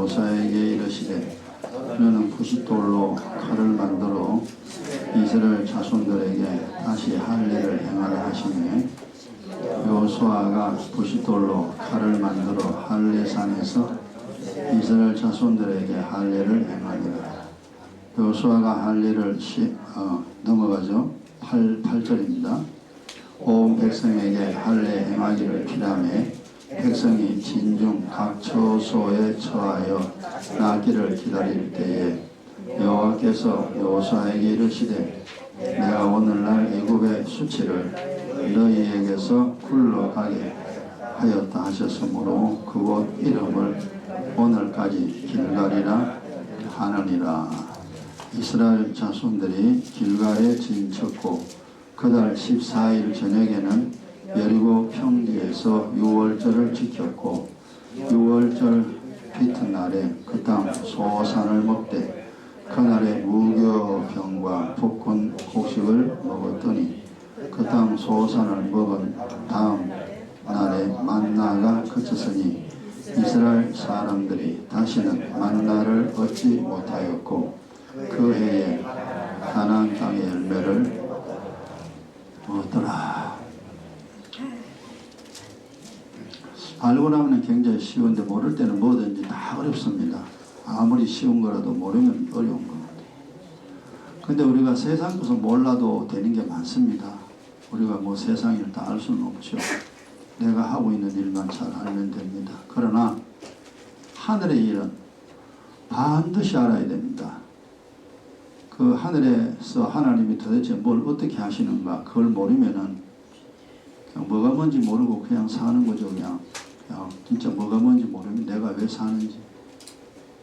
여호수아에게 이르시되 너는 부싯돌로 칼을 만들어 이스라엘 자손들에게 다시 할 일을 행하라 하시니 여호수아가 부싯돌로 칼을 만들어 할례산에서 이스라엘 자손들에게 할 일을 행하니라. 여호수아가 할 일을 넘어가죠. 8절입니다. 온 백성에게 할례 행하기를 피하매 백성이 진중 각 처소에 처하여 나기를 기다릴 때에 여호와께서 여호수아에게 이르시되 내가 오늘날 애굽의 수치를 너희에게서 굴러가게 하였다 하셨으므로 그곳 이름을 오늘까지 길갈이라 하느니라. 이스라엘 자손들이 길갈에 진쳤고 그달 14일 저녁에는 여리고 평지에서 유월절을 지켰고 유월절 이튿날에 그 땅 소산을 먹되 그날에 무교병과 볶은 곡식을 먹었더니 그 땅 소산을 먹은 다음 날에 만나가 그쳤으니 이스라엘 사람들이 다시는 만나를 얻지 못하였고 그 해에 가나안 땅의 열매를 먹었더라. 알고 나면 굉장히 쉬운데 모를 때는 뭐든지 다 어렵습니다. 아무리 쉬운 거라도 모르면 어려운 겁니다. 근데 우리가 세상 것을 몰라도 되는 게 많습니다. 우리가 뭐 세상 일을 다 알 수는 없죠. 내가 하고 있는 일만 잘 알면 됩니다. 그러나 하늘의 일은 반드시 알아야 됩니다. 그 하늘에서 하나님이 도대체 뭘 어떻게 하시는가 그걸 모르면은 그냥 뭐가 뭔지 모르고 그냥 사는 거죠. 그냥 진짜 뭐가 뭔지 모르면 내가 왜 사는지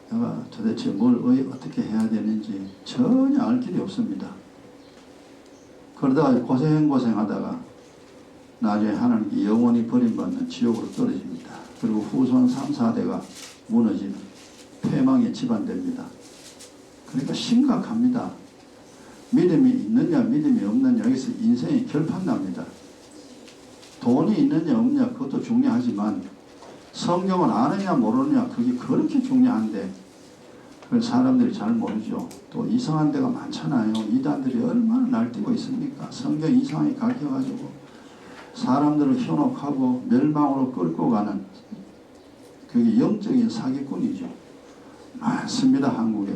내가 도대체 뭘 어떻게 해야 되는지 전혀 알 길이 없습니다. 그러다가 고생하다가 나중에 하나님께 영원히 버림받는 지옥으로 떨어집니다. 그리고 후손 3, 4대가 무너지는 패망의 집안 됩니다. 그러니까 심각합니다. 믿음이 있느냐 믿음이 없느냐 여기서 인생이 결판납니다. 돈이 있느냐 없느냐 그것도 중요하지만 성경을 아느냐 모르느냐 그게 그렇게 중요한데 그걸 사람들이 잘 모르죠. 또 이상한 데가 많잖아요. 이단들이 얼마나 날뛰고 있습니까? 성경 이상하게 가르쳐가지고 사람들을 현혹하고 멸망으로 끌고 가는 그게 영적인 사기꾼이죠. 많습니다. 한국에.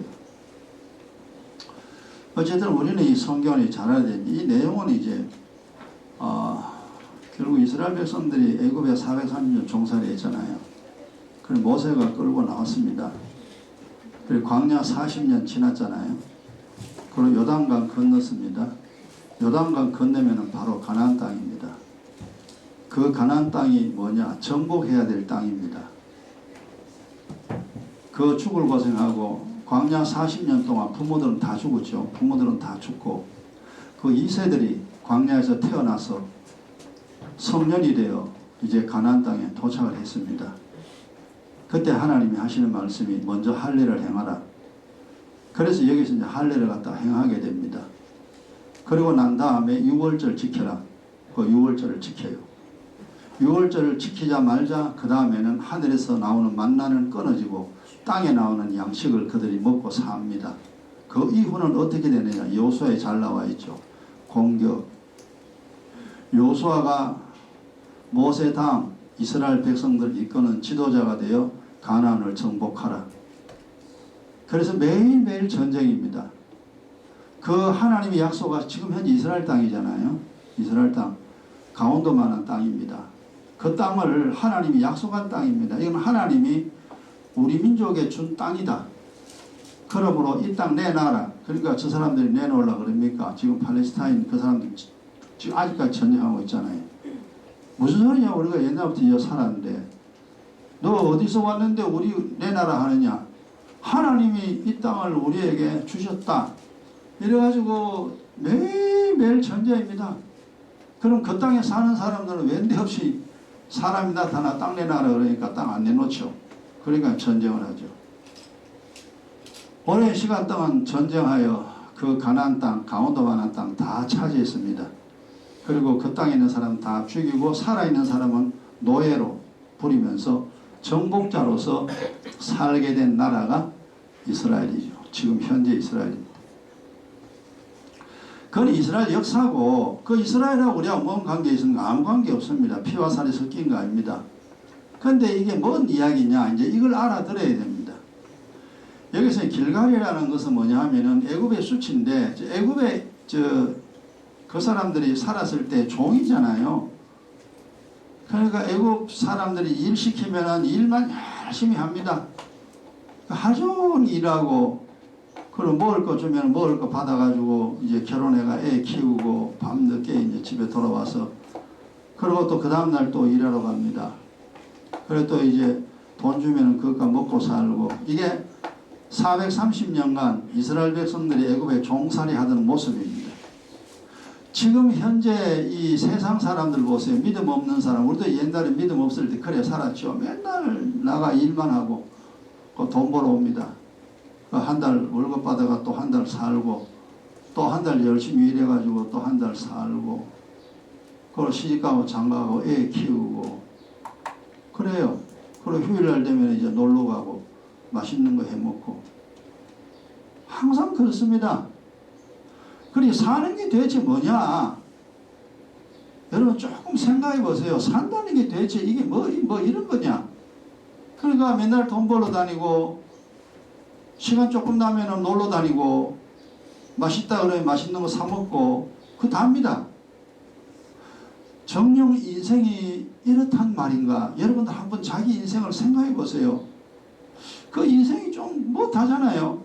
어쨌든 우리는 이 성경을 잘 알아야 되는데 이 내용은 이제 결국 이스라엘 백성들이 애굽에 430년 종살이 했잖아요. 그래서 모세가 끌고 나왔습니다. 그리고 광야 40년 지났잖아요. 그리고 요단강 건넜습니다. 요단강 건너면 바로 가나안 땅입니다. 그 가나안 땅이 뭐냐? 정복해야 될 땅입니다. 그 죽을 고생하고 광야 40년 동안 부모들은 다 죽었죠. 부모들은 다 죽고 그 2세들이 광야에서 태어나서 성년이 되어 이제 가나안 땅에 도착을 했습니다. 그때 하나님이 하시는 말씀이 먼저 할례를 행하라. 그래서 여기서 이제 할례를 갖다 행하게 됩니다. 그리고 난 다음에 유월절 지켜라. 그 유월절을 지켜요. 유월절을 지키자 말자 그 다음에는 하늘에서 나오는 만나는 끊어지고 땅에 나오는 양식을 그들이 먹고 삽니다. 그 이후는 어떻게 되느냐. 여호수아에 잘 나와 있죠. 공격. 여호수아가 모세 다음 이스라엘 백성들을 이끄는 지도자가 되어 가나안을 정복하라. 그래서 매일매일 전쟁입니다. 그 하나님의 약속은 지금 현재 이스라엘 땅이잖아요. 이스라엘 땅. 강원도만한 땅입니다. 그 땅을 하나님이 약속한 땅입니다. 이건 하나님이 우리 민족에 준 땅이다. 그러므로 이 땅 내놔라. 그러니까 저 사람들이 내놓으려고 그럽니까? 지금 팔레스타인 그 사람들 지금 아직까지 전쟁하고 있잖아요. 무슨 소리냐. 우리가 옛날부터 이어 살았는데 너 어디서 왔는데 우리 내놔라 하느냐. 하나님이 이 땅을 우리에게 주셨다. 이래가지고 매일매일 전쟁입니다. 그럼 그 땅에 사는 사람들은 웬데 없이 사람이 나타나 땅 내놔라 그러니까 땅 안 내놓죠. 그러니까 전쟁을 하죠. 오랜 시간 동안 전쟁하여 그 가나안 땅, 강원도만한 땅 다 차지했습니다. 그리고 그 땅에 있는 사람 다 죽이고 살아있는 사람은 노예로 부리면서 정복자로서 살게 된 나라가 이스라엘이죠. 지금 현재 이스라엘입니다. 그건 이스라엘 역사고, 그 이스라엘하고 우리가 뭔 관계 있습니까? 아무 관계 없습니다. 피와 살이 섞인 거 아닙니다. 그런데 이게 뭔 이야기냐, 이제 이걸 알아들어야 됩니다. 여기서 길갈이라는 것은 뭐냐 하면은 애굽의 수치인데, 애굽의 그 사람들이 살았을 때 종이잖아요. 그러니까 애굽 사람들이 일 시키면은 일만 열심히 합니다. 하루 종일 일하고, 그리고 먹을 거 주면 먹을 거 받아가지고 이제 결혼해가 애 키우고 밤늦게 이제 집에 돌아와서, 그리고 또 그 다음날 또 일하러 갑니다. 그리고 또 이제 돈 주면 그것과 먹고 살고, 이게 430년간 이스라엘 백성들이 애굽에 종살이 하던 모습입니다. 지금 현재 이 세상 사람들 보세요. 믿음 없는 사람. 우리도 옛날에 믿음 없을 때 그래 살았죠. 맨날 나가 일만 하고 돈 벌어 옵니다. 한 달 월급 받아가 또 한 달 살고, 또 한 달 열심히 일해가지고 또 한 달 살고, 그리고 시집가고 장가가고 애 키우고 그래요. 그리고 휴일날 되면 이제 놀러가고 맛있는 거 해먹고 항상 그렇습니다. 그리고 사는 게 도대체 뭐냐? 여러분 조금 생각해 보세요. 산다는 게 도대체 이게 뭐 이런 거냐? 그러니까 맨날 돈 벌러 다니고, 시간 조금 나면은 놀러 다니고, 맛있다 그러면 맛있는 거 사 먹고, 그 다입니다. 정녕 인생이 이렇단 말인가? 여러분들 한번 자기 인생을 생각해 보세요. 그 인생이 좀 못하잖아요.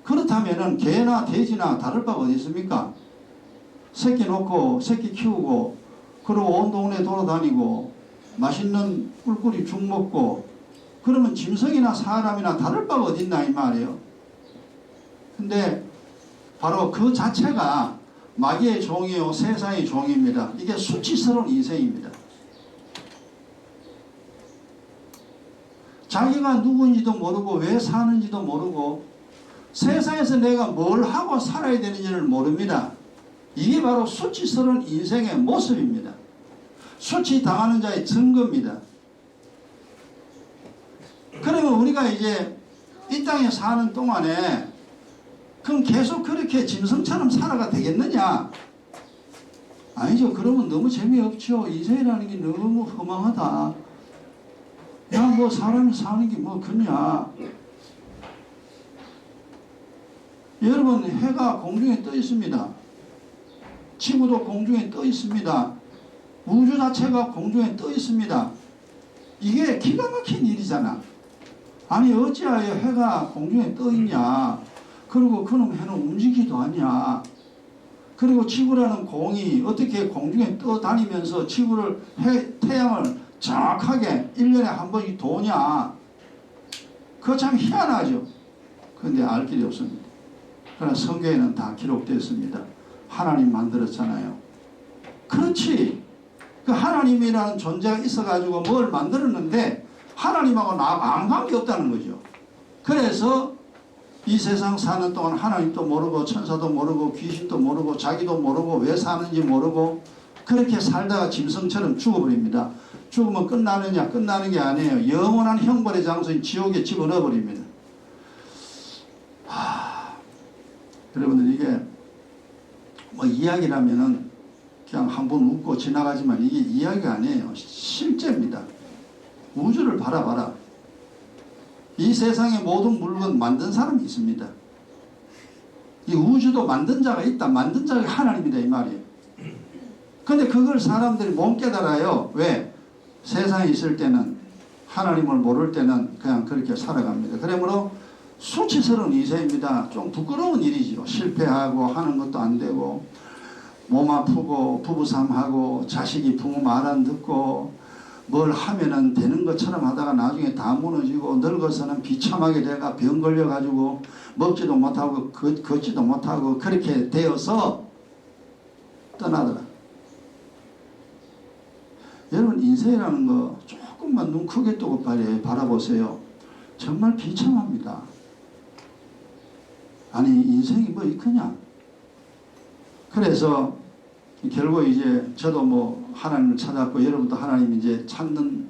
그렇다면은 개나 돼지나 다를 바가 어디 있습니까? 새끼 놓고 새끼 키우고, 그리고 온 동네 돌아다니고 맛있는 꿀꿀이 죽 먹고, 그러면 짐승이나 사람이나 다를 바가 어디 있나 이 말이에요. 근데 바로 그 자체가 마귀의 종이요 세상의 종입니다. 이게 수치스러운 인생입니다. 자기가 누구인지도 모르고 왜 사는지도 모르고 세상에서 내가 뭘 하고 살아야 되는지를 모릅니다. 이게 바로 수치스러운 인생의 모습입니다. 수치 당하는 자의 증거입니다. 그러면 우리가 이제 이 땅에 사는 동안에 그럼 계속 그렇게 짐승처럼 살아가 되겠느냐? 아니죠. 그러면 너무 재미없죠. 인생이라는 게 너무 허망하다. 야, 뭐 사람이 사는 게 뭐 그냐? 여러분, 해가 공중에 떠 있습니다. 지구도 공중에 떠 있습니다. 우주 자체가 공중에 떠 있습니다. 이게 기가 막힌 일이잖아. 아니 어찌하여 해가 공중에 떠 있냐? 그리고 그놈 해는 움직이지도 않냐? 그리고 지구라는 공이 어떻게 공중에 떠다니면서 지구를 태양을 정확하게 1년에 한 번씩 도냐? 그거 참 희한하죠. 그런데 알 길이 없습니다. 그러나 성경에는 다 기록되었습니다. 하나님 만들었잖아요. 그렇지. 그 하나님이라는 존재가 있어가지고 뭘 만들었는데 하나님하고 아무 관계 없다는 거죠. 그래서 이 세상 사는 동안 하나님도 모르고 천사도 모르고 귀신도 모르고 자기도 모르고 왜 사는지 모르고 그렇게 살다가 짐승처럼 죽어버립니다. 죽으면 끝나느냐? 끝나는 게 아니에요. 영원한 형벌의 장소인 지옥에 집어넣어 버립니다. 여러분들 이게 뭐 이야기라면은 그냥 한번 웃고 지나가지만 이게 이야기가 아니에요. 실제입니다. 우주를 바라봐라. 이 세상의 모든 물건 만든 사람이 있습니다. 이 우주도 만든 자가 있다. 만든 자가 하나님이다 이 말이에요. 근데 그걸 사람들이 못 깨달아요. 왜? 세상에 있을 때는 하나님을 모를 때는 그냥 그렇게 살아갑니다. 그러므로 수치스러운 인생입니다. 좀 부끄러운 일이죠. 실패하고 하는 것도 안 되고 몸 아프고 부부싸움하고 자식이 부모 말 안 듣고 뭘 하면은 되는 것처럼 하다가 나중에 다 무너지고 늙어서는 비참하게 돼가 병 걸려가지고 먹지도 못하고 걷지도 못하고 그렇게 되어서 떠나더라. 여러분 인생이라는 거 조금만 눈 크게 뜨고 바라보세요. 정말 비참합니다. 아니 인생이 뭐 있겠냐. 그래서 결국 이제 저도 뭐 하나님을 찾았고 여러분도 하나님 이제 찾는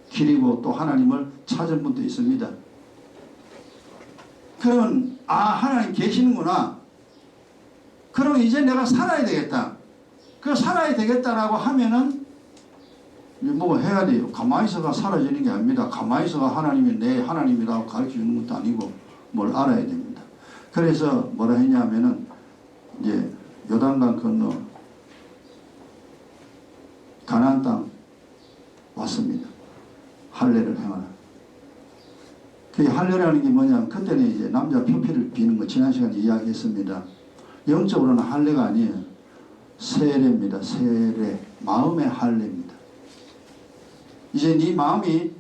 길이고 또 하나님을 찾은 분도 있습니다. 그러면 하나님 계시는구나. 그럼 이제 내가 살아야 되겠다. 그 살아야 되겠다라고 하면은 뭐 해야 돼요. 가만히 있어가 사라지는 게 아닙니다. 가만히 있어가 하나님이 내 하나님이라고 가르쳐 주는 것도 아니고 뭘 알아야 됩니다. 그래서 뭐라 했냐면은 이제 요단강 건너 가나안 땅 왔습니다. 할례를 행하라. 그 할례라는 게 뭐냐면 그때는 이제 남자 표피를 비는 거 지난 시간에 이야기했습니다. 영적으로는 할례가 아니에요. 세례입니다. 세례. 마음의 할례입니다. 이제 네 마음이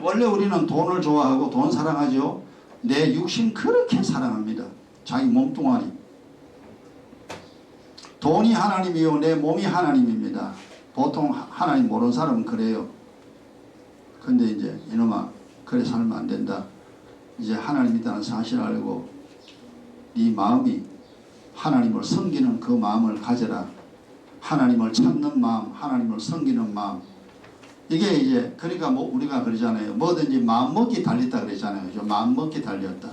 원래 우리는 돈을 좋아하고 돈 사랑하죠. 내 육신 그렇게 사랑합니다. 자기 몸뚱아리. 돈이 하나님이요 내 몸이 하나님입니다. 보통 하나님 모르는 사람은 그래요. 근데 이제 이놈아 그래 살면 안 된다. 이제 하나님이라는 사실을 알고 네 마음이 하나님을 섬기는 그 마음을 가져라. 하나님을 찾는 마음, 하나님을 섬기는 마음. 이게 이제 그러니까 뭐 우리가 그러잖아요. 뭐든지 마음먹기 달렸다 그러잖아요. 마음먹기 달렸다.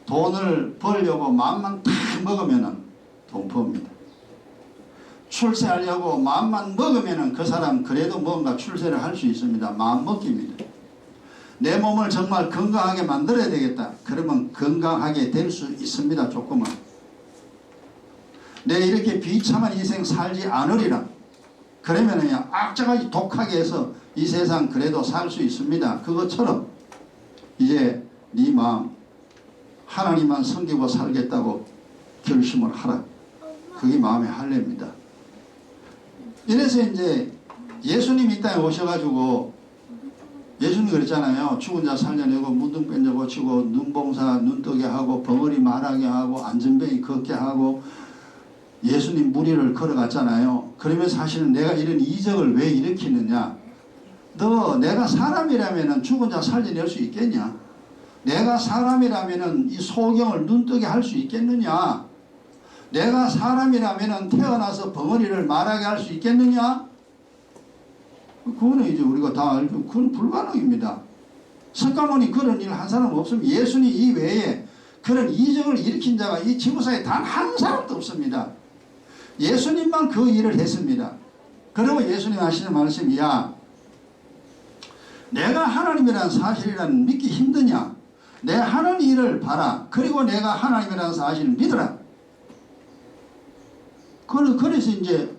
돈을 벌려고 마음만 딱 먹으면은 돈 법니다. 출세하려고 마음만 먹으면은 그 사람 그래도 뭔가 출세를 할 수 있습니다. 마음먹기입니다. 내 몸을 정말 건강하게 만들어야 되겠다. 그러면 건강하게 될 수 있습니다. 조금은. 내 이렇게 비참한 인생 살지 않으리라. 그러면 그냥 악자가 독하게 해서 이 세상 그래도 살 수 있습니다. 그것처럼 이제 네 마음 하나님만 섬기고 살겠다고 결심을 하라. 그게 마음의 할례입니다. 이래서 이제 예수님이 이 땅에 오셔가지고 예수님이 그랬잖아요. 죽은 자 살려내고 문둥 뺀자 고치고 눈봉사 눈뜨게 하고 벙어리 말하게 하고 안전뱅이 걷게 하고 예수님 무리를 걸어갔잖아요. 그러면 사실은 내가 이런 이적을 왜 일으키느냐. 너 내가 사람이라면 죽은 자 살려낼 수 있겠냐. 내가 사람이라면 이 소경을 눈뜨게 할 수 있겠느냐. 내가 사람이라면 태어나서 벙어리를 말하게 할 수 있겠느냐. 그거는 이제 우리가 다 알죠. 그건 불가능입니다. 석가모니 그런 일 한 사람 없으면 예수님 이외에 그런 이적을 일으킨 자가 이 지구상에 단 한 사람도 없습니다. 예수님만 그 일을 했습니다. 그리고 예수님 하시는 말씀이 내가 하나님이라는 사실이라는 믿기 힘드냐. 내 하는 일을 봐라. 그리고 내가 하나님이라는 사실을 믿어라. 그래서 이제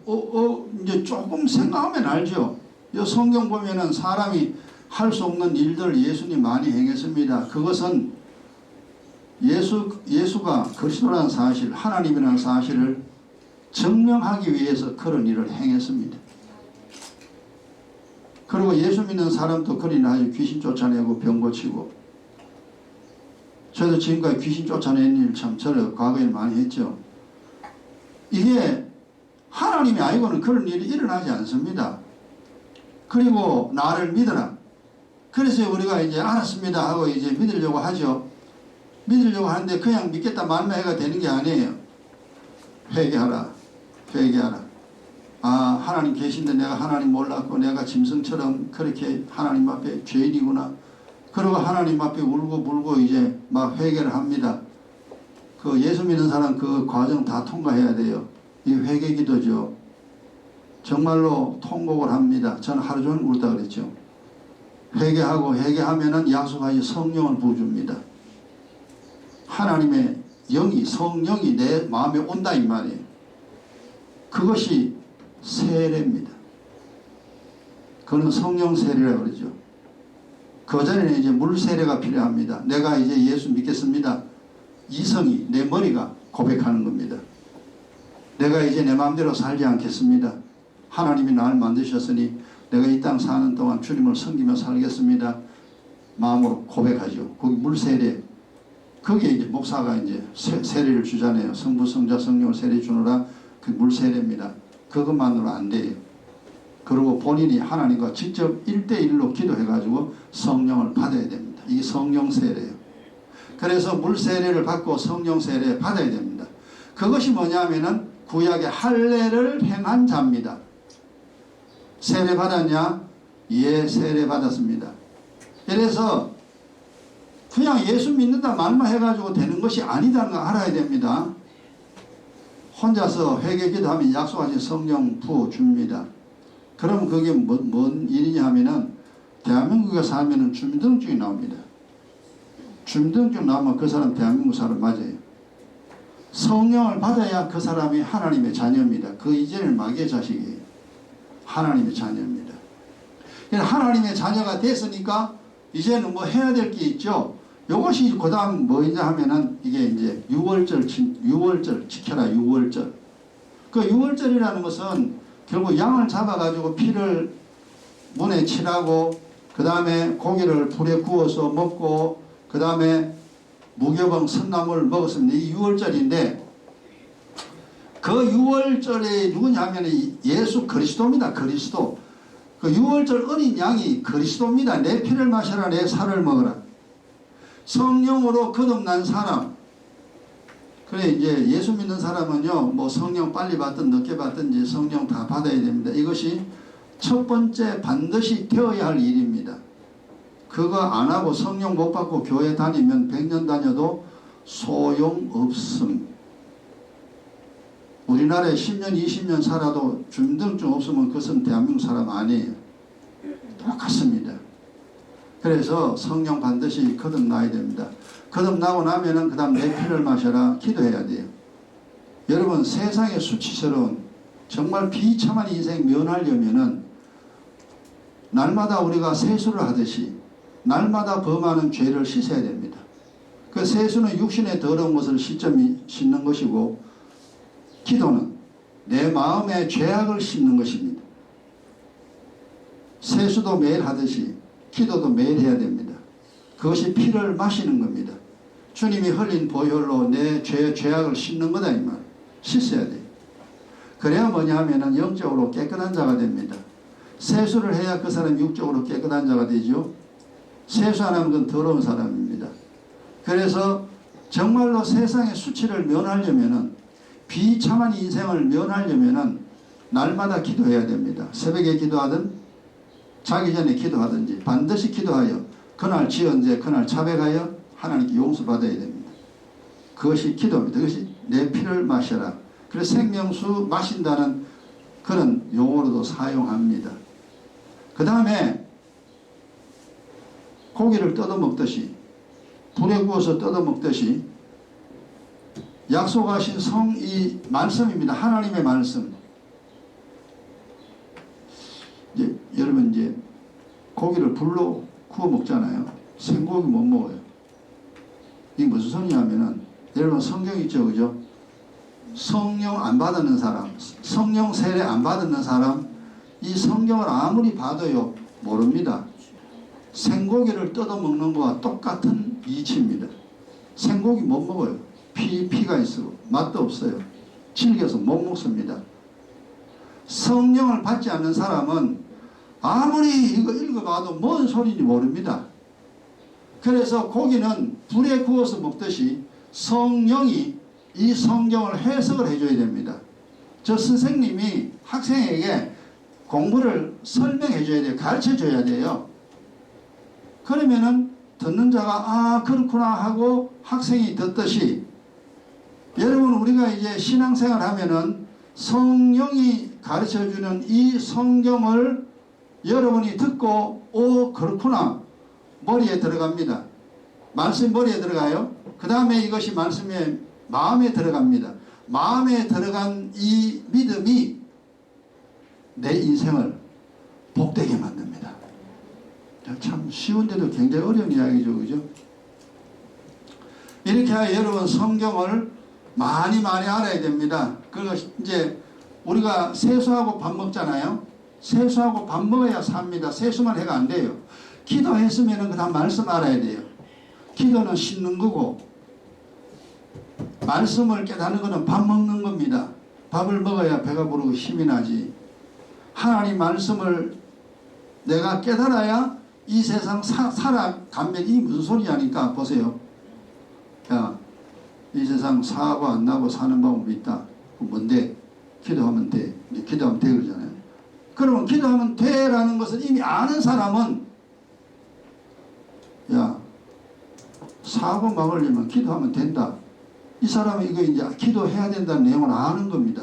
이제 조금 생각하면 알죠. 이 성경 보면은 사람이 할 수 없는 일들 예수님 많이 행했습니다. 그것은 예수가 그리스도라는 사실, 하나님이라는 사실을 증명하기 위해서 그런 일을 행했습니다. 그리고 예수 믿는 사람도 그리나 하죠. 귀신 쫓아내고 병 고치고. 저도 지금까지 귀신 쫓아낸 일 참 저를 과거에 많이 했죠. 이게 하나님이 아니고는 그런 일이 일어나지 않습니다. 그리고 나를 믿어라. 그래서 우리가 이제 알았습니다 하고 이제 믿으려고 하죠. 믿으려고 하는데 그냥 믿겠다 말만 해가 되는 게 아니에요. 회개하라. 회개하라. 하나님 계신데 내가 하나님 몰랐고 내가 짐승처럼 그렇게 하나님 앞에 죄인이구나. 그리고 하나님 앞에 울고 불고 이제 막 회개를 합니다. 그 예수 믿는 사람 그 과정 다 통과해야 돼요. 이 회개기도죠. 정말로 통곡을 합니다. 저는 하루 종일 울다 그랬죠. 회개하고 회개하면은 약속하여 성령을 부어줍니다. 하나님의 영이 성령이 내 마음에 온다 이 말이에요. 그것이 세례입니다. 그는 성령 세례라고 그러죠. 그 전에는 이제 물 세례가 필요합니다. 내가 이제 예수 믿겠습니다. 이성이 내 머리가 고백하는 겁니다. 내가 이제 내 마음대로 살지 않겠습니다. 하나님이 나를 만드셨으니 내가 이 땅 사는 동안 주님을 섬기며 살겠습니다. 마음으로 고백하죠. 거기 물 세례. 거기에 이제 목사가 이제 세례를 주잖아요. 성부, 성자, 성령을 세례 주노라. 그 물 세례입니다. 그것만으로 안 돼요. 그리고 본인이 하나님과 직접 1대1로 기도해가지고 성령을 받아야 됩니다. 이게 성령 세례예요. 그래서 물 세례를 받고 성령 세례 받아야 됩니다. 그것이 뭐냐면은 구약의 할례를 행한 자입니다. 세례 받았냐? 예 세례 받았습니다. 그래서 그냥 예수 믿는다 말만 해가지고 되는 것이 아니다는 거 알아야 됩니다. 혼자서 회개 기도하면 약속하신 성령 부어줍니다. 그럼 그게 뭔 일이냐 하면은 대한민국에 살면은 주민등록증이 나옵니다. 주민등록증 나오면 그 사람 대한민국 사람 맞아요. 성령을 받아야 그 사람이 하나님의 자녀입니다. 그 이전에는 마귀의 자식이에요. 하나님의 자녀입니다. 하나님의 자녀가 됐으니까 이제는 뭐 해야 될 게 있죠. 요것이 그 다음 뭐냐 하면은 이게 이제 6월절 지켜라. 6월절. 그 6월절이라는 것은 결국 양을 잡아가지고 피를 문에 칠하고 그 다음에 고기를 불에 구워서 먹고 그 다음에 무교병 선나물을 먹었습니다. 이 6월절인데 그 6월절에 누구냐 하면 예수 그리스도입니다. 그리스도. 그 6월절 어린 양이 그리스도입니다. 내 피를 마셔라. 내 살을 먹어라. 성령으로 거듭난 사람. 그래 이제 예수 믿는 사람은요 뭐 성령 빨리 받든 늦게 받든지 성령 다 받아야 됩니다. 이것이 첫 번째 반드시 되어야 할 일입니다. 그거 안 하고 성령 못 받고 교회 다니면 100년 다녀도 소용없음. 우리나라에 10년 20년 살아도 주민등록증 없으면 그것은 대한민국 사람 아니에요. 똑같습니다. 그래서 성령 반드시 거듭나야 됩니다. 거듭나고 나면은 그 다음 내 피를 마셔라 기도해야 돼요. 여러분 세상의 수치스러운 정말 비참한 인생 면하려면은 날마다 우리가 세수를 하듯이 날마다 범하는 죄를 씻어야 됩니다. 그 세수는 육신의 더러운 것을 씻는 것이고 기도는 내 마음의 죄악을 씻는 것입니다. 세수도 매일 하듯이 기도도 매일 해야 됩니다. 그것이 피를 마시는 겁니다. 주님이 흘린 보혈로 내 죄악을 씻는 거다 이 말. 씻어야 돼요. 그래야 뭐냐 하면은 영적으로 깨끗한 자가 됩니다. 세수를 해야 그 사람이 육적으로 깨끗한 자가 되죠. 세수 안 하면 그건 더러운 사람입니다. 그래서 정말로 세상의 수치를 면하려면은 비참한 인생을 면하려면은 날마다 기도해야 됩니다. 새벽에 기도하든 자기 전에 기도하든지 반드시 기도하여 그날 지언제 그날 자백하여 하나님께 용서받아야 됩니다. 그것이 기도입니다. 그것이 내 피를 마셔라. 그래서 생명수 마신다는 그런 용어로도 사용합니다. 그 다음에 고기를 뜯어먹듯이 불에 구워서 뜯어먹듯이 약속하신 이 말씀입니다. 하나님의 말씀. 이제 여러분 이제 고기를 불로 구워 먹잖아요. 생고기 못 먹어요. 이게 무슨 소리냐면은 여러분 성경 있죠, 그죠? 성령 안 받는 사람, 성령 세례 안 받는 사람, 이 성경을 아무리 봐도요 모릅니다. 생고기를 뜯어 먹는 거와 똑같은 이치입니다. 생고기 못 먹어요. 피가 있어 맛도 없어요. 질겨서 못 먹습니다. 성령을 받지 않는 사람은 아무리 이거 읽어봐도 뭔 소리인지 모릅니다. 그래서 고기는 불에 구워서 먹듯이 성령이 이 성경을 해석을 해줘야 됩니다. 저 선생님이 학생에게 공부를 설명해 줘야 돼요. 가르쳐 줘야 돼요. 그러면은 듣는 자가 아 그렇구나 하고 학생이 듣듯이 여러분 우리가 이제 신앙생활 하면은 성령이 가르쳐주는 이 성경을 여러분이 듣고 오 그렇구나 머리에 들어갑니다. 말씀이 머리에 들어가요. 그 다음에 이것이 말씀이 마음에 들어갑니다. 마음에 들어간 이 믿음이 내 인생을 복되게 만듭니다. 참 쉬운데도 굉장히 어려운 이야기죠, 그죠? 이렇게 하여 여러분 성경을 많이 알아야 됩니다. 그리고 이제 우리가 세수하고 밥 먹잖아요. 세수하고 밥 먹어야 삽니다. 세수만 해가 안 돼요. 기도했으면 그 다음 말씀 알아야 돼요. 기도는 씻는 거고 말씀을 깨닫는 것은 밥 먹는 겁니다. 밥을 먹어야 배가 부르고 힘이 나지. 하나님 말씀을 내가 깨달아야 이 세상 살아가면 이 무슨 소리냐니까 보세요. 야, 이 세상 사고 안 나고 사는 방법이 있다. 뭔데? 기도하면 돼. 기도하면 돼 그러잖아요. 그러면 기도하면 돼라는 것을 이미 아는 사람은 야, 사고 막으려면 기도하면 된다. 이 사람은 이거 이제 기도해야 된다는 내용을 아는 겁니다.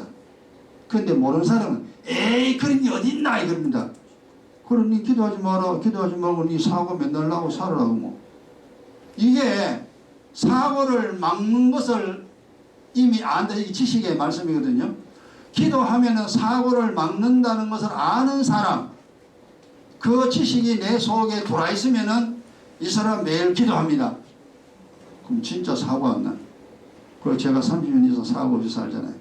그런데 모르는 사람은 에이 그런 게 어딨나 이겁니다. 그러니 기도하지 마라. 기도하지 말고 니 사고 맨날 나고 살으라고 뭐. 이게 사고를 막는 것을 이미 안다. 이 지식의 말씀이거든요. 기도하면은 사고를 막는다는 것을 아는 사람, 그 지식이 내 속에 들어와 있으면은 이 사람 매일 기도합니다. 그럼 진짜 사고 안 나. 그리고 제가 30년 이상 사고 없이 살잖아요.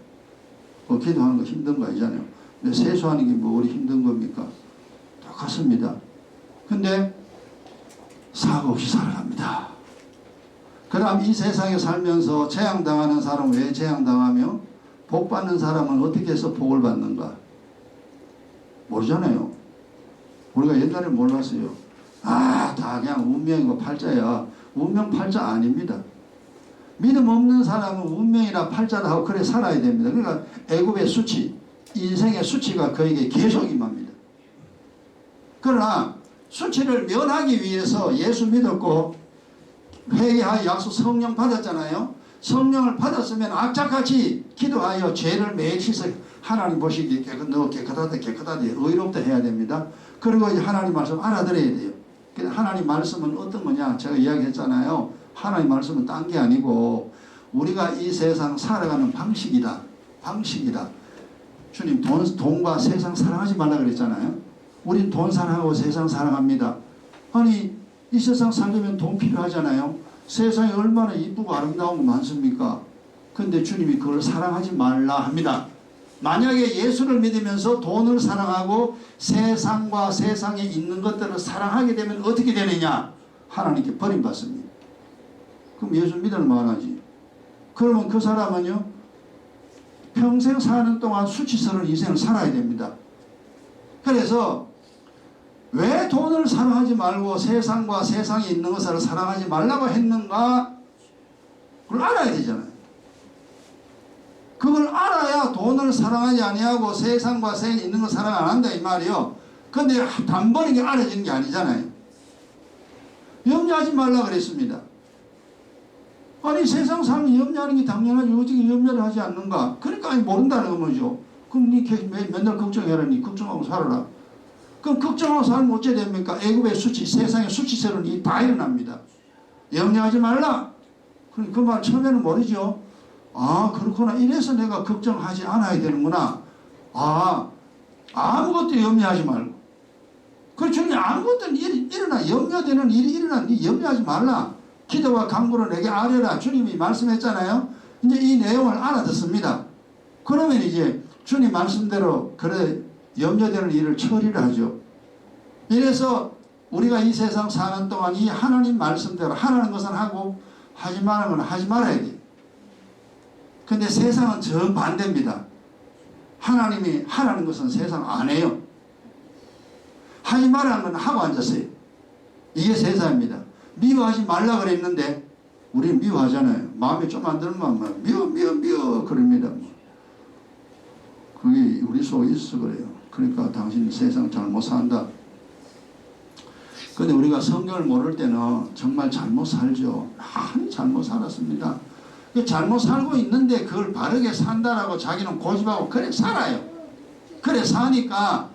그 기도하는 거 힘든 거 아니잖아요. 근데 세수하는 게 뭐 우리 힘든 겁니까? 똑같습니다. 근데 사고 없이 살아갑니다. 그 다음 이 세상에 살면서 재앙당하는 사람은 왜 재앙당하며 복 받는 사람은 어떻게 해서 복을 받는가? 모르잖아요. 우리가 옛날에 몰랐어요. 아, 다 그냥 운명이고 팔자야. 운명 팔자 아닙니다. 믿음 없는 사람은 운명이나 팔자다 하고 그래 살아야 됩니다. 그러니까 애굽의 수치, 인생의 수치가 그에게 계속 임합니다. 그러나 수치를 면하기 위해서 예수 믿었고 회개하여 약속 성령 받았잖아요. 성령을 받았으면 악착같이 기도하여 죄를 매일 씻어 하나님 보시기에 너 깨끗하다 의롭다 해야 됩니다. 그리고 이제 하나님 말씀 알아들어야 돼요. 하나님 말씀은 어떤 거냐 제가 이야기했잖아요. 하나님 말씀은 딴 게 아니고 우리가 이 세상 살아가는 방식이다. 방식이다. 주님 돈과 세상 사랑하지 말라 그랬잖아요. 우린 돈 사랑하고 세상 사랑합니다. 아니 이 세상 살려면 돈 필요하잖아요. 세상에 얼마나 이쁘고 아름다운 거 많습니까? 근데 주님이 그걸 사랑하지 말라 합니다. 만약에 예수를 믿으면서 돈을 사랑하고 세상과 세상에 있는 것들을 사랑하게 되면 어떻게 되느냐? 하나님께 버림받습니다. 그럼 예수 믿을 만하지. 그러면 그 사람은요 평생 사는 동안 수치스러운 인생을 살아야 됩니다. 그래서 왜 돈을 사랑하지 말고 세상과 세상에 있는 것을 사랑하지 말라고 했는가? 그걸 알아야 되잖아요. 그걸 알아야 돈을 사랑하지 아니하고 세상과 세상에 있는 걸 사랑 안 한다 이 말이요. 근데 단번에 알아지는 게 아니잖아요. 염려하지 말라 그랬습니다. 아니 세상 사람이 염려하는 게 당연하지 어떻게 염려를 하지 않는가? 그러니까 모른다는 거죠. 그럼 니 맨날 걱정해라. 니 걱정하고 살아라. 그럼 걱정하고 살면 어째 됩니까? 애굽의 수치, 세상의 수치스러운 일이 다 일어납니다. 염려하지 말라. 그 말 처음에는 모르죠. 아 그렇구나. 이래서 내가 걱정하지 않아야 되는구나. 아 아무것도 염려하지 말고. 그 주님 아무것도 일어나 염려되는 일이 일어나 니 염려하지 말라. 기도와 간구를 내게 아뢰라. 주님이 말씀했잖아요. 이제 이 내용을 알아듣습니다. 그러면 이제 주님 말씀대로 그래 염려되는 일을 처리를 하죠. 이래서 우리가 이 세상 사는 동안 이 하나님 말씀대로 하라는 것은 하고 하지 말라는 건 하지 말아야 돼요. 근데 세상은 정반대입니다. 하나님이 하라는 것은 세상 안 해요. 하지 말라는 건 하고 앉았어요. 이게 세상입니다. 미워하지 말라 그랬는데 우리는 미워하잖아요. 마음에 좀 안 들면 미워 그럽니다. 그게 우리 속에 있어 그래요. 그러니까 당신 세상 잘못 산다. 근데 우리가 성경을 모를 때는 정말 잘못 살죠. 많이 잘못 살았습니다. 잘못 살고 있는데 그걸 바르게 산다라고 자기는 고집하고 그래 살아요. 그래 사니까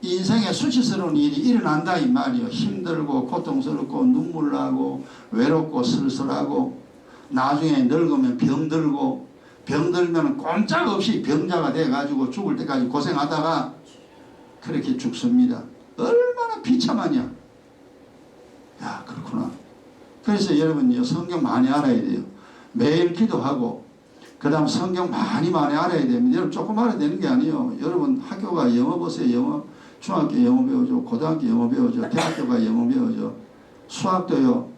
인생에 수치스러운 일이 일어난다 이 말이요. 힘들고 고통스럽고 눈물 나고 외롭고 쓸쓸하고 나중에 늙으면 병들고 병들면 꼼짝없이 병자가 돼가지고 죽을 때까지 고생하다가 그렇게 죽습니다. 얼마나 비참하냐. 야 그렇구나. 그래서 여러분 성경 많이 알아야 돼요. 매일 기도하고 그 다음 성경 많이 알아야 됩니다. 여러분 조금 알아야 되는 게 아니에요. 여러분 학교가 영어 보세요. 영어 중학교 영어 배우죠. 고등학교 영어 배우죠. 대학교가 영어 배우죠. 수학도요.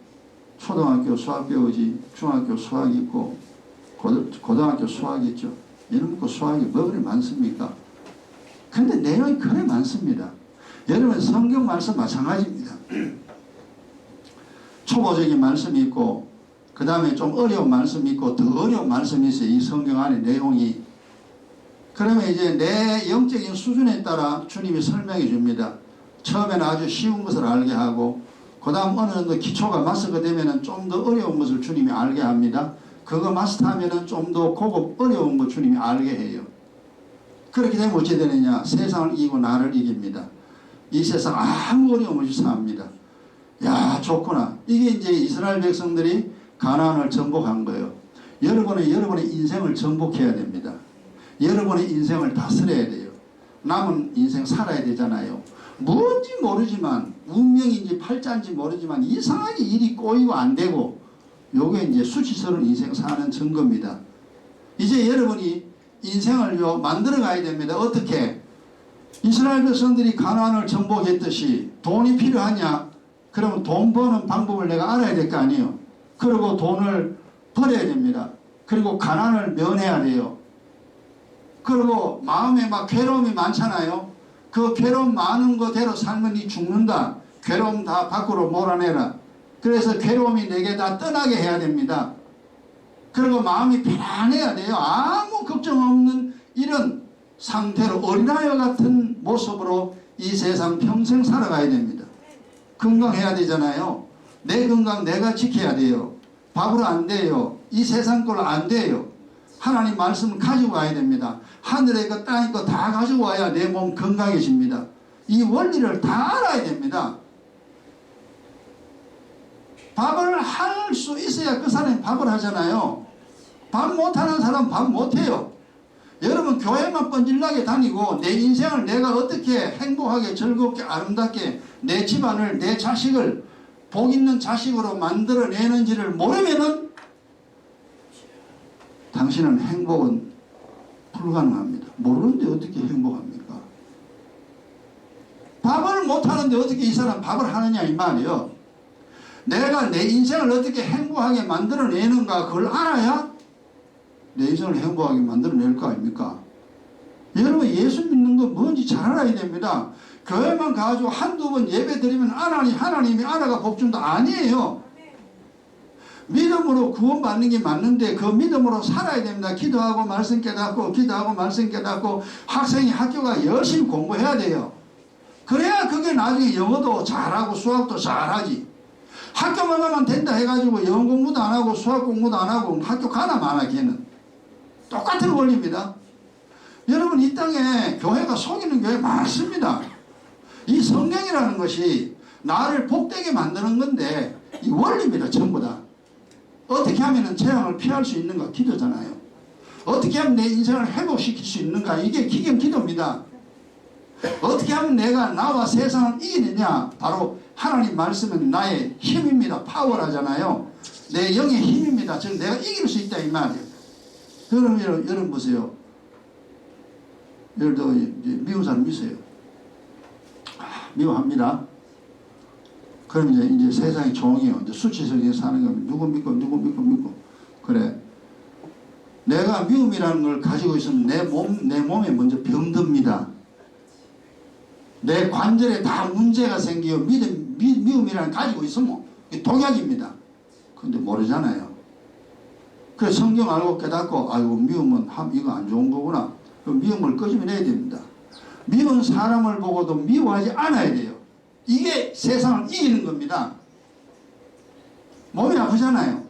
초등학교 수학 배우지. 중학교 수학 있고 고등학교 수학 있죠. 이런 거 수학이 뭐 그리 많습니까? 근데 내용이 그래 많습니다. 여러분 성경 말씀 마찬가지입니다. 초보적인 말씀이 있고 그 다음에 좀 어려운 말씀이 있고 더 어려운 말씀이 있어요. 이 성경 안에 내용이. 그러면 이제 내 영적인 수준에 따라 주님이 설명해 줍니다. 처음에는 아주 쉬운 것을 알게 하고 그 다음 어느 정도 기초가 마스터가 되면 좀 더 어려운 것을 주님이 알게 합니다. 그거 마스터하면 좀 더 고급 어려운 거 주님이 알게 해요. 그렇게 되면 어찌 되느냐? 세상을 이기고 나를 이깁니다. 이 세상 아무 어려움 없이 삽니다. 야, 좋구나. 이게 이제 이스라엘 백성들이 가나안을 정복한 거예요. 여러분의 인생을 정복해야 됩니다. 여러분의 인생을 다스려야 돼요. 남은 인생 살아야 되잖아요. 뭔지 모르지만 운명인지 팔자인지 모르지만 이상하게 일이 꼬이고 안 되고 요게 이제 수치스러운 인생 사는 증거입니다. 이제 여러분이 인생을 만들어 가야 됩니다. 어떻게? 이스라엘 백성들이 가나안을 정복했듯이 돈이 필요하냐? 그러면 돈 버는 방법을 내가 알아야 될 거 아니에요. 그리고 돈을 벌어야 됩니다. 그리고 가난을 면해야 돼요. 그리고 마음에 막 괴로움이 많잖아요. 그 괴로움 많은 거대로 살면 니 죽는다. 괴로움 다 밖으로 몰아내라. 그래서 괴로움이 내게 다 떠나게 해야 됩니다. 그리고 마음이 편안해야 돼요. 아무 걱정 없는 이런 상태로 어린아이와 같은 모습으로 이 세상 평생 살아가야 됩니다. 건강해야 되잖아요. 내 건강 내가 지켜야 돼요. 밥으로 안 돼요. 이 세상 걸로 안 돼요. 하나님 말씀을 가지고 와야 됩니다. 하늘에 거 땅에 거 다 가지고 와야 내 몸 건강해집니다. 이 원리를 다 알아야 됩니다. 밥을 할 수 있어야 그 사람이 밥을 하잖아요. 밥 못하는 사람 밥 못해요. 여러분 교회만 뻔질나게 다니고 내 인생을 내가 어떻게 행복하게 즐겁게 아름답게 내 집안을 내 자식을 복 있는 자식으로 만들어내는지를 모르면은 당신은 행복은 불가능합니다. 모르는데 어떻게 행복합니까? 밥을 못하는데 어떻게 이 사람 밥을 하느냐 이 말이요. 내가 내 인생을 어떻게 행복하게 만들어내는가 그걸 알아야 내 인생을 행복하게 만들어낼 거 아닙니까? 여러분 예수 믿는 거 뭔지 잘 알아야 됩니다. 교회만 가지고 한두 번 예배 드리면 하나님이 알아가 복 준다 아니에요. 믿음으로 구원받는 게 맞는데 그 믿음으로 살아야 됩니다. 기도하고 말씀 깨닫고 기도하고 말씀 깨닫고 학생이 학교가 열심히 공부해야 돼요. 그래야 그게 나중에 영어도 잘하고 수학도 잘하지. 학교만 가면 된다 해가지고 영어 공부도 안 하고 수학 공부도 안 하고 학교 가나 마나 걔는 똑같은 원리입니다. 여러분 이 땅에 교회가 속이는 교회 많습니다. 이 성경이라는 것이 나를 복되게 만드는 건데 이 원리입니다. 전부 다. 어떻게 하면 재앙을 피할 수 있는가? 기도잖아요. 어떻게 하면 내 인생을 회복시킬 수 있는가? 이게 기경 기도입니다. 어떻게 하면 내가 나와 세상을 이기느냐? 바로 하나님 말씀은 나의 힘입니다. 파워라잖아요. 내 영의 힘입니다. 즉 내가 이길 수 있다 이 말이에요. 그럼 여러분 보세요. 예를 들어 미운 사람 있어요. 미워합니다. 그럼 이제 세상이 종이요. 이제 수치스럽게 사는 겁니다. 누구 믿고. 그래. 내가 미움이라는 걸 가지고 있으면 내 몸에 먼저 병듭니다. 내 관절에 다 문제가 생기고 미움이라는 가지고 있으면 독약입니다. 근데 모르잖아요. 그래서 성경 알고 깨닫고 아이고 미움은 이거 안 좋은 거구나. 미움을 끄집어내야 됩니다. 미운 사람을 보고도 미워하지 않아야 돼요. 이게 세상을 이기는 겁니다. 몸이 아프잖아요.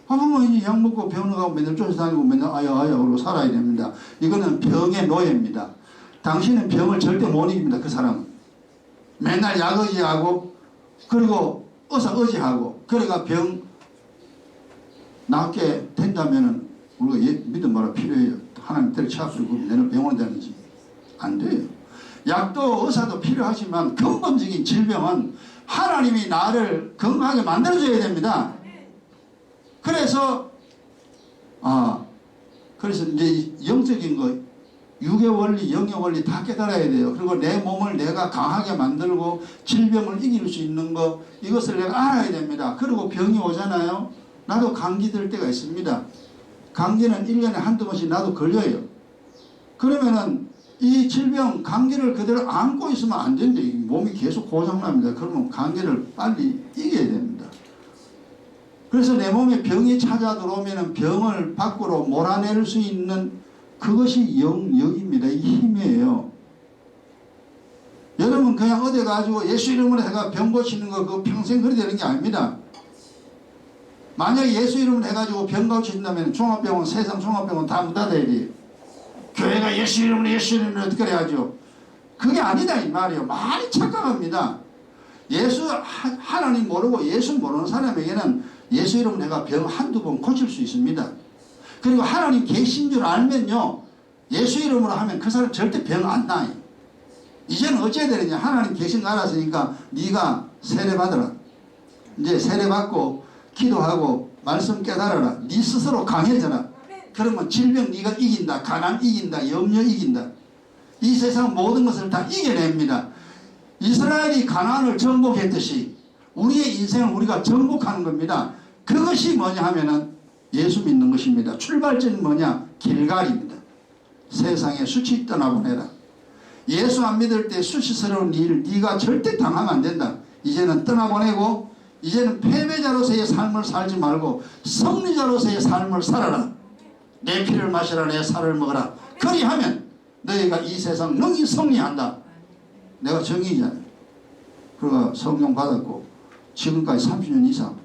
아프면 이제 약 먹고 병원 가고 맨날 쫓아다니고 맨날 아야 그러고 살아야 됩니다. 이거는 병의 노예입니다. 당신은 병을 절대 못 이깁니다. 그 사람은. 맨날 약 의지하고 그리고 의사 의지하고 그러니까 병 낫게 된다면은 우리가 믿음 말아 필요해요. 하나님 때려치워버리고 내가 병원에 다니지. 안 돼요. 약도 의사도 필요하지만 근본적인 질병은 하나님이 나를 건강하게 만들어줘야 됩니다. 그래서 그래서 이제 영적인 거 육의 원리, 영의 원리 다 깨달아야 돼요. 그리고 내 몸을 내가 강하게 만들고 질병을 이길 수 있는 거 이것을 내가 알아야 됩니다. 그리고 병이 오잖아요. 나도 감기 들 때가 있습니다. 감기는 1년에 한두 번씩 나도 걸려요. 그러면은 이 질병 감기를 그대로 안고 있으면 안 되는데 몸이 계속 고장납니다. 그러면 감기를 빨리 이겨야 됩니다. 그래서 내 몸에 병이 찾아 들어오면 병을 밖으로 몰아낼 수 있는 그것이 영역입니다. 이 힘이에요. 여러분 그냥 어디 가지고 예수 이름으로 해가 병 고치는 거 그거 평생 그리 되는 게 아닙니다. 만약에 예수 이름으로 해가지고 병 고친다면 종합병원, 세상 종합병원 다 문 닫아야 돼요. 교회가 예수 이름으로 어떻게 해야죠? 그게 아니다 이 말이에요. 많이 착각합니다. 하나님 모르고 예수 모르는 사람에게는 예수 이름으로 내가 병 한두 번 고칠 수 있습니다. 그리고 하나님 계신 줄 알면요, 예수 이름으로 하면 그 사람 절대 병 안 나요. 이제는 어찌해야 되느냐. 하나님 계신 거 알았으니까 네가 세례 받아라. 이제 세례 받고 기도하고 말씀 깨달아라. 네 스스로 강해져라. 그러면 질병 네가 이긴다. 가난 이긴다. 염려 이긴다. 이 세상 모든 것을 다 이겨냅니다. 이스라엘이 가나안을 정복했듯이 우리의 인생을 우리가 정복하는 겁니다. 그것이 뭐냐 하면은 예수 믿는 것입니다. 출발점은 뭐냐? 길갈입니다. 세상에 수치 떠나보내라. 예수 안 믿을 때 수치스러운 일 네가 절대 당하면 안 된다. 이제는 떠나보내고 이제는 패배자로서의 삶을 살지 말고 승리자로서의 삶을 살아라. 내 피를 마시라. 내 살을 먹어라. 그리하면 너희가 이 세상 능히 승리한다. 내가 정의잖아요. 그러가 성령 받았고 지금까지 30년 이상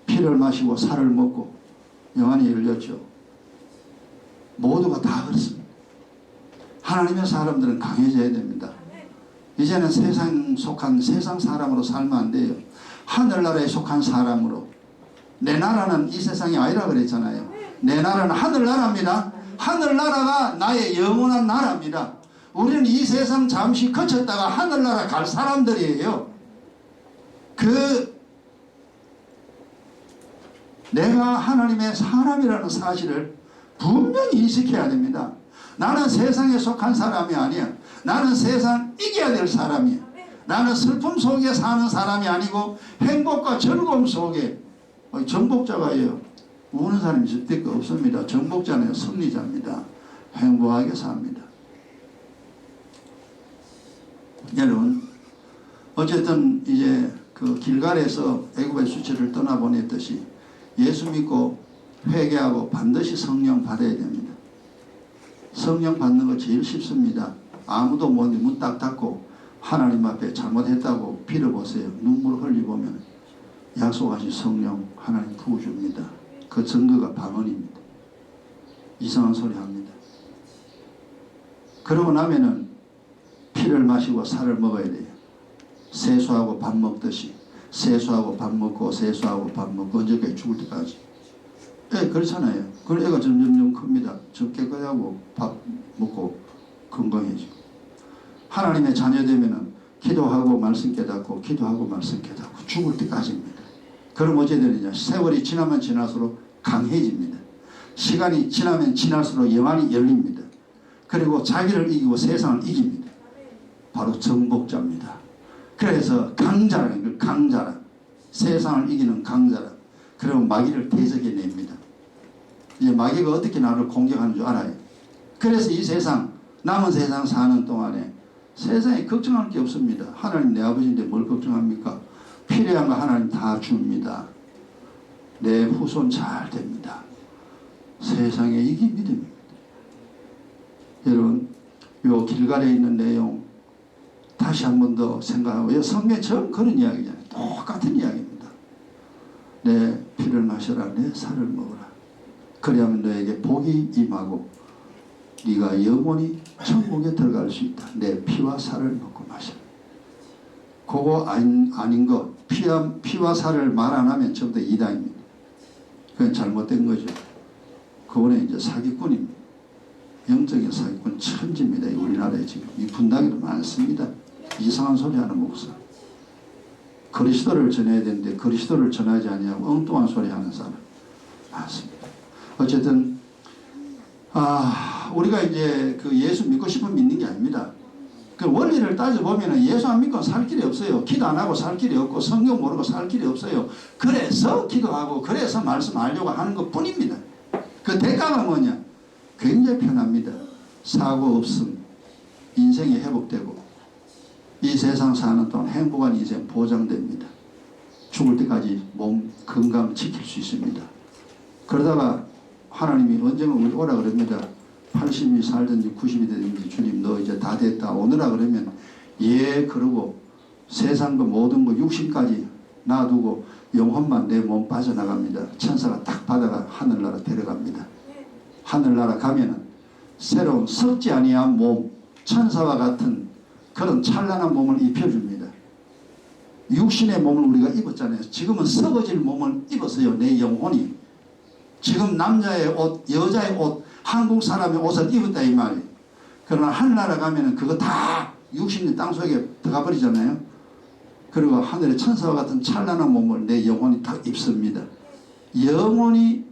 피를 마시고 살을 먹고 영안이 열렸죠. 모두가 다 그렇습니다. 하나님의 사람들은 강해져야 됩니다. 이제는 세상 속한 세상 사람으로 살면 안 돼요. 하늘나라에 속한 사람으로. 내 나라는 이 세상이 아니라 그랬잖아요. 내 나라는 하늘나라입니다. 하늘나라가 나의 영원한 나라입니다. 우리는 이 세상 잠시 거쳤다가 하늘나라 갈 사람들이에요. 내가 하나님의 사람이라는 사실을 분명히 인식해야 됩니다. 나는 세상에 속한 사람이 아니야. 나는 세상 이겨야 될 사람이야. 나는 슬픔 속에 사는 사람이 아니고 행복과 즐거움 속에 정복자가요. 우는 사람이 절대 없습니다. 정복자는 승리자입니다. 행복하게 삽니다. 여러분 어쨌든 이제 그 길갈에서 애굽의 수치를 떠나보냈듯이 예수 믿고 회개하고 반드시 성령 받아야 됩니다. 성령 받는 거 제일 쉽습니다. 아무도 못 문 딱 닫고 하나님 앞에 잘못했다고 빌어보세요. 눈물 흘리보면 약속하신 성령 하나님 부어줍니다. 그 증거가 방언입니다. 이상한 소리 합니다. 그러고 나면은 피를 마시고 살을 먹어야 돼요. 세수하고 밥 먹듯이 세수하고 밥 먹고 세수하고 밥 먹고 언제까지 죽을 때까지. 그렇잖아요. 그럼 애가 점점 큽니다. 저 깨끗하고 밥 먹고 건강해지고. 하나님의 자녀 되면은 기도하고 말씀 깨닫고 기도하고 말씀 깨닫고 죽을 때까지입니다. 그럼 어찌 되느냐? 세월이 지나면 지날수록 강해집니다. 시간이 지나면 지날수록 영안이 열립니다. 그리고 자기를 이기고 세상을 이깁니다. 바로 정복자입니다. 그래서 강자라는 걸 강자라. 세상을 이기는 강자라. 그러면 마귀를 대적해냅니다. 이제 마귀가 어떻게 나를 공격하는 줄 알아요. 그래서 이 세상 남은 세상 사는 동안에 세상에 걱정할 게 없습니다. 하나님 내 아버지인데 뭘 걱정합니까? 필요한 거 하나님 다 줍니다. 내 후손 잘 됩니다. 세상에 이게 믿음입니다. 여러분 요 길갈에 있는 내용 다시 한 번 더 생각하고 성경에 전 그런 이야기잖아요. 똑같은 이야기입니다. 내 피를 마셔라. 내 살을 먹어라. 그래야만 너에게 복이 임하고 네가 영원히 천국에 들어갈 수 있다. 내 피와 살을 먹고 마셔라. 그거 아닌 거 피와 살을 말 안 하면 전부 다 이단입니다. 그건 잘못된 거죠. 그거는 이제 사기꾼입니다. 영적인 사기꾼 천지입니다. 우리나라에 지금 이 분당에도 많습니다. 이상한 소리 하는 목사. 그리스도를 전해야 되는데 그리스도를 전하지 않냐고 엉뚱한 소리 하는 사람 많습니다. 어쨌든 우리가 이제 그 예수 믿고 싶으면 믿는 게 아닙니다. 그 원리를 따져보면 예수 안 믿고 살 길이 없어요. 기도 안 하고 살 길이 없고 성경 모르고 살 길이 없어요. 그래서 기도하고 그래서 말씀하려고 하는 것 뿐입니다. 그 대가가 뭐냐? 굉장히 편합니다. 사고 없음, 인생이 회복되고 이 세상 사는 동안 행복한 인생 보장됩니다. 죽을 때까지 몸 건강 지킬 수 있습니다. 그러다가 하나님이 언젠가 우리 오라 그럽니다. 80이 살든지 90이 되든지 주님 너 이제 다 됐다 오느라 그러면 예 그러고 세상과 모든 거 육신까지 놔두고 영혼만 내 몸 빠져나갑니다. 천사가 딱 받아가 하늘나라 데려갑니다. 하늘나라 가면은 새로운 썩지 아니한 몸, 천사와 같은 그런 찬란한 몸을 입혀줍니다. 육신의 몸을 우리가 입었잖아요. 지금은 썩어질 몸을 입었어요. 내 영혼이. 지금 남자의 옷, 여자의 옷, 한국 사람의 옷을 입었다 이 말이에요. 그러나 하늘나라 가면은 그거 다 육신이 땅속에 들어가 버리잖아요. 그리고 하늘의 천사와 같은 찬란한 몸을 내 영혼이 다 입습니다. 영혼이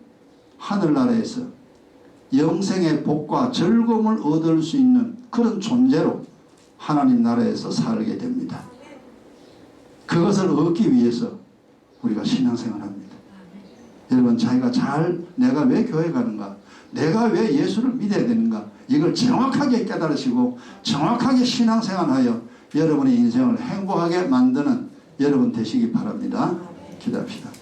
하늘나라에서 영생의 복과 즐거움을 얻을 수 있는 그런 존재로 하나님 나라에서 살게 됩니다. 그것을 얻기 위해서 우리가 신앙생활을 합니다. 여러분 자기가 내가 왜 교회 가는가, 내가 왜 예수를 믿어야 되는가, 이걸 정확하게 깨달으시고 정확하게 신앙생활하여 여러분의 인생을 행복하게 만드는 여러분 되시기 바랍니다. 기도합시다.